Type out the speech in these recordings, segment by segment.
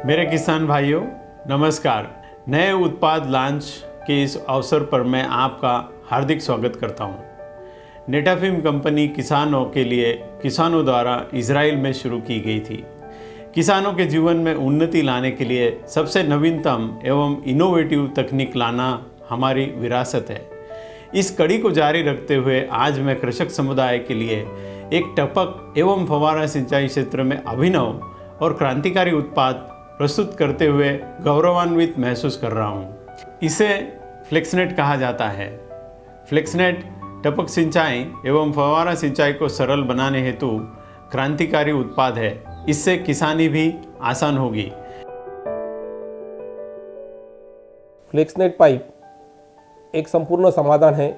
मेरे किसान भाइयों नमस्कार। नए उत्पाद लॉन्च के इस अवसर पर मैं आपका हार्दिक स्वागत करता हूं। नेटाफिम कंपनी किसानों के लिए किसानों द्वारा इजराइल में शुरू की गई थी। किसानों के जीवन में उन्नति लाने के लिए सबसे नवीनतम एवं इनोवेटिव तकनीक लाना हमारी विरासत है। इस कड़ी को जारी रखते हुए आज मैं कृषक समुदाय के लिए एक टपक एवं फव्वारा सिंचाई क्षेत्र में अभिनव और क्रांतिकारी उत्पाद प्रस्तुत करते हुए गौरवान्वित महसूस कर रहा हूँ। इसे फ्लेक्सनेट कहा जाता है। फ्लेक्सनेट टपक सिंचाई एवं फव्वारा सिंचाई को सरल बनाने हेतु क्रांतिकारी उत्पाद है। इससे किसानी भी आसान होगी। फ्लेक्सनेट पाइप एक संपूर्ण समाधान है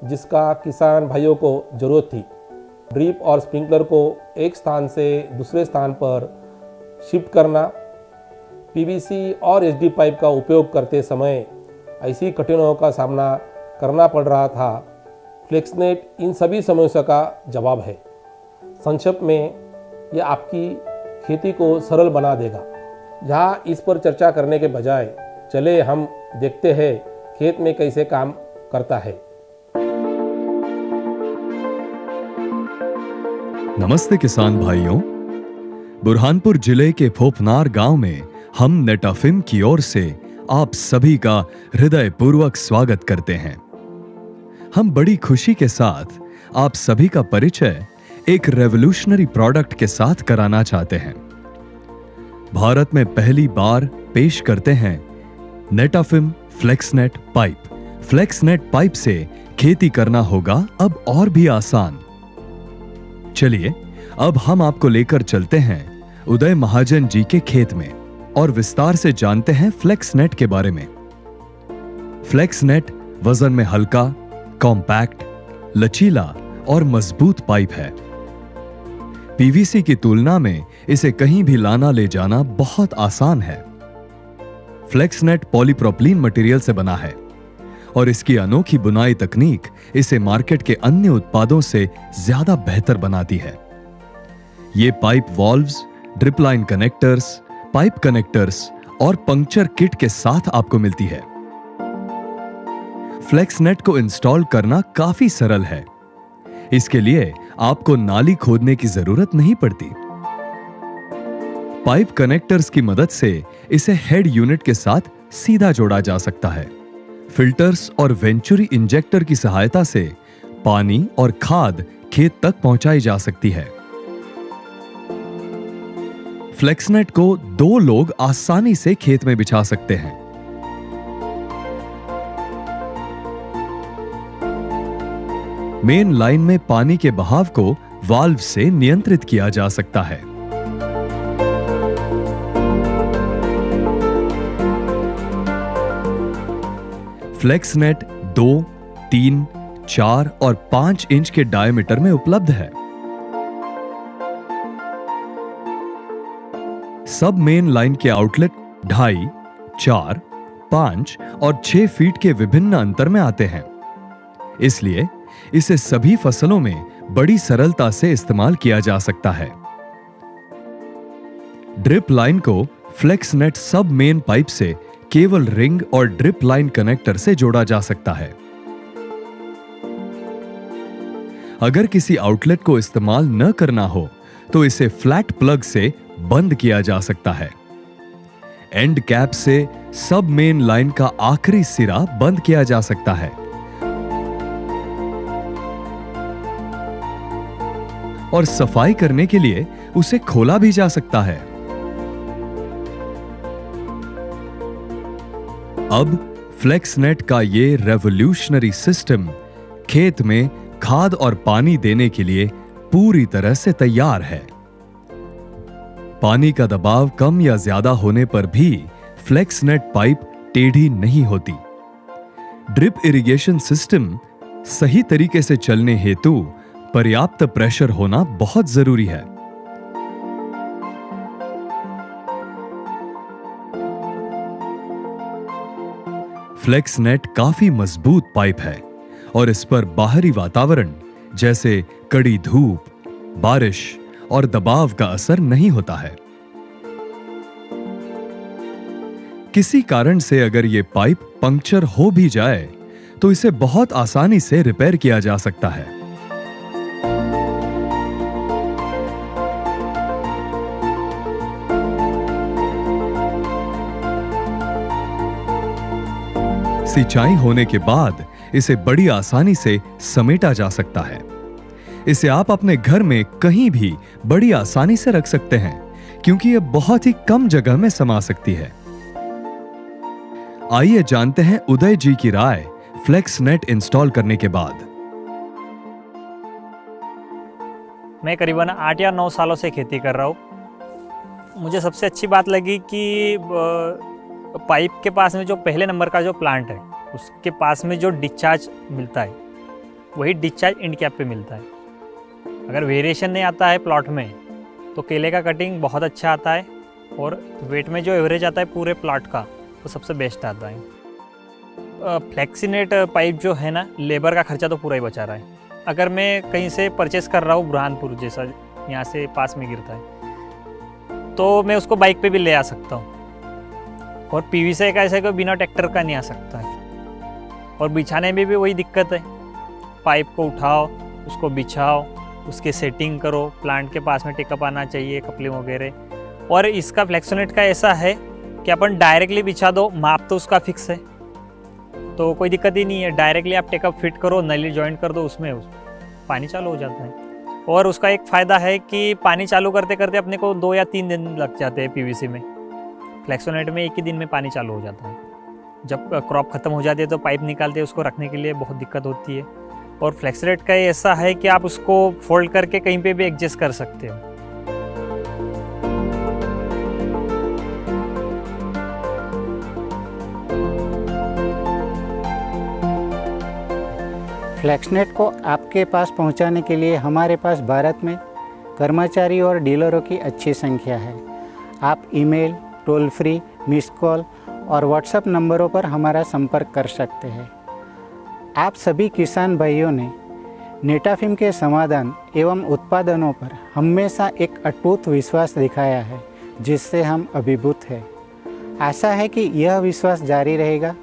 जिसका किसान भाइयों को ज़रूरत थी। ड्रिप और स्प्रिंकलर को एक स्थान से दूसरे स्थान पर शिफ्ट करना, पीवीसी और एचडी पाइप का उपयोग करते समय ऐसी कठिनाइयों का सामना करना पड़ रहा था। फ्लेक्सनेट इन सभी समस्याओं का जवाब है। संक्षेप में यह आपकी खेती को सरल बना देगा। यहाँ इस पर चर्चा करने के बजाय चले हम देखते हैं खेत में कैसे काम करता है। नमस्ते किसान भाइयों। बुरहानपुर जिले के फोफनार गांव में हम नेटाफिम की ओर से आप सभी का हृदयपूर्वक स्वागत करते हैं। हम बड़ी खुशी के साथ आप सभी का परिचय एक रेवोल्यूशनरी प्रोडक्ट के साथ कराना चाहते हैं। भारत में पहली बार पेश करते हैं नेटाफिम फ्लेक्सनेट पाइप। फ्लेक्सनेट पाइप से खेती करना होगा अब और भी आसान। चलिए अब हम आपको लेकर चलते हैं उदय महाजन जी के खेत में और विस्तार से जानते हैं फ्लेक्सनेट के बारे में। फ्लेक्सनेट वजन में हल्का, कॉम्पैक्ट, लचीला और मजबूत पाइप है। पीवीसी की तुलना में इसे कहीं भी लाना ले जाना बहुत आसान है। फ्लेक्सनेट पॉलीप्रोपिलीन मटेरियल से बना है और इसकी अनोखी बुनाई तकनीक इसे मार्केट के अन्य उत्पादों से ज्यादा बेहतर बनाती है। ये pipe valves, drip line connectors, pipe connectors और पंक्चर किट के साथ आपको मिलती है। फ्लेक्सनेट को इंस्टॉल करना काफी सरल है। इसके लिए आपको नाली खोदने की जरूरत नहीं पड़ती। पाइप कनेक्टर्स की मदद से इसे हेड यूनिट के साथ सीधा जोड़ा जा सकता है। फिल्टर्स और वेंचुरी इंजेक्टर की सहायता से पानी और खाद खेत तक पहुंचाई जा सकती है। फ्लेक्सनेट को 2 लोग आसानी से खेत में बिछा सकते हैं। मेन लाइन में पानी के बहाव को वाल्व से नियंत्रित किया जा सकता है। फ्लेक्सनेट 2, 3, 4 और 5 इंच के डायमीटर में उपलब्ध है। सब मेन लाइन के आउटलेट 2.5, 4, 5 और 6 फीट के विभिन्न अंतर में आते हैं। इसलिए इसे सभी फसलों में बड़ी सरलता से इस्तेमाल किया जा सकता है। ड्रिप लाइन को फ्लेक्सनेट सब मेन पाइप से केवल रिंग और ड्रिप लाइन कनेक्टर से जोड़ा जा सकता है। अगर किसी आउटलेट को इस्तेमाल न करना हो तो इसे फ्लैट प्लग से बंद किया जा सकता है। एंड कैप से सब मेन लाइन का आखिरी सिरा बंद किया जा सकता है और सफाई करने के लिए उसे खोला भी जा सकता है। अब फ्लेक्सनेट का ये रेवोल्यूशनरी सिस्टम खेत में खाद और पानी देने के लिए पूरी तरह से तैयार है। पानी का दबाव कम या ज्यादा होने पर भी फ्लेक्सनेट पाइप टेढ़ी नहीं होती। ड्रिप इरिगेशन सिस्टम सही तरीके से चलने हेतु पर्याप्त प्रेशर होना बहुत जरूरी है। फ्लेक्सनेट काफी मजबूत पाइप है और इस पर बाहरी वातावरण जैसे कड़ी धूप, बारिश और दबाव का असर नहीं होता है। किसी कारण से अगर ये पाइप पंक्चर हो भी जाए तो इसे बहुत आसानी से रिपेयर किया जा सकता है। सिंचाई होने के बाद इसे बड़ी आसानी से समेटा जा सकता है। इसे आप अपने घर में कहीं भी बड़ी आसानी से रख सकते हैं क्योंकि यह बहुत ही कम जगह में समा सकती है। आइए जानते हैं उदय जी की राय फ्लेक्सनेट इंस्टॉल करने के बाद। मैं करीबन 8 या 9 सालों से खेती कर रहा हूँ। मुझे सबसे अच्छी बात लगी कि पाइप के पास में जो पहले नंबर का जो प्लांट है उसके पास में जो डिस्चार्ज मिलता है वही डिस्चार्ज एंड कैप पे मिलता है। अगर वेरिएशन नहीं आता है प्लॉट में तो केले का कटिंग बहुत अच्छा आता है और वेट में जो एवरेज आता है पूरे प्लॉट का वो सबसे बेस्ट आता है। फ्लेक्सीनेट पाइप जो है ना, लेबर का खर्चा तो पूरा ही बचा रहा है। अगर मैं कहीं से परचेस कर रहा हूँ, बुरहानपुर जैसा यहाँ से पास में गिरता है, तो मैं उसको बाइक पे भी ले आ सकता हूँ। और पीवीसी का ऐसा है कि बिना ट्रैक्टर का नहीं आ सकता है। और बिछाने में भी वही दिक्कत है, पाइप को उठाओ, उसको बिछाओ, उसकी सेटिंग करो, प्लांट के पास में टेकअप आना चाहिए, कपलिंग वगैरह। और इसका फ्लेक्सोनेट का ऐसा है कि अपन डायरेक्टली बिछा दो, माप तो उसका फिक्स है तो कोई दिक्कत ही नहीं है। डायरेक्टली आप टेकअप फिट करो, नली जॉइंट कर दो, उसमें पानी चालू हो जाता है। और उसका एक फ़ायदा है कि पानी चालू करते करते अपने को 2 या 3 दिन लग जाते हैं। पीवीसी में, फ्लेक्सोनेट में 1 ही दिन में पानी चालू हो जाता है। जब क्रॉप ख़त्म हो जाती है तो पाइप निकालते हैं, उसको रखने के लिए बहुत दिक्कत होती है। और फ्लेक्सोनेट का ऐसा है कि आप उसको फोल्ड करके कहीं पे भी एडजस्ट कर सकते हो। फ्लेक्सनेट को आपके पास पहुंचाने के लिए हमारे पास भारत में कर्मचारी और डीलरों की अच्छी संख्या है। आप email, toll free, miss call और व्हाट्सएप नंबरों पर हमारा संपर्क कर सकते हैं। आप सभी किसान भाइयों ने नेटाफिम के समाधान एवं उत्पादनों पर हमेशा एक अटूट विश्वास दिखाया है, जिससे हम अभिभूत हैं। आशा है कि यह विश्वास जारी रहेगा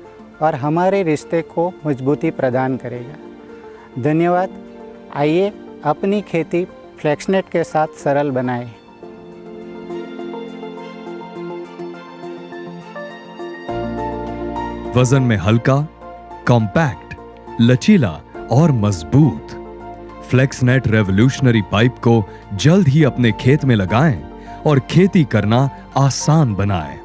और हमारे रिश्ते को मजबूती प्रदान करेगा। धन्यवाद। आइए अपनी खेती फ्लेक्सनेट के साथ सरल बनाएं। वजन में हल्का, कॉम्पैक्ट, लचीला और मजबूत फ्लेक्सनेट रेवोल्यूशनरी पाइप को जल्द ही अपने खेत में लगाएं और खेती करना आसान बनाएं।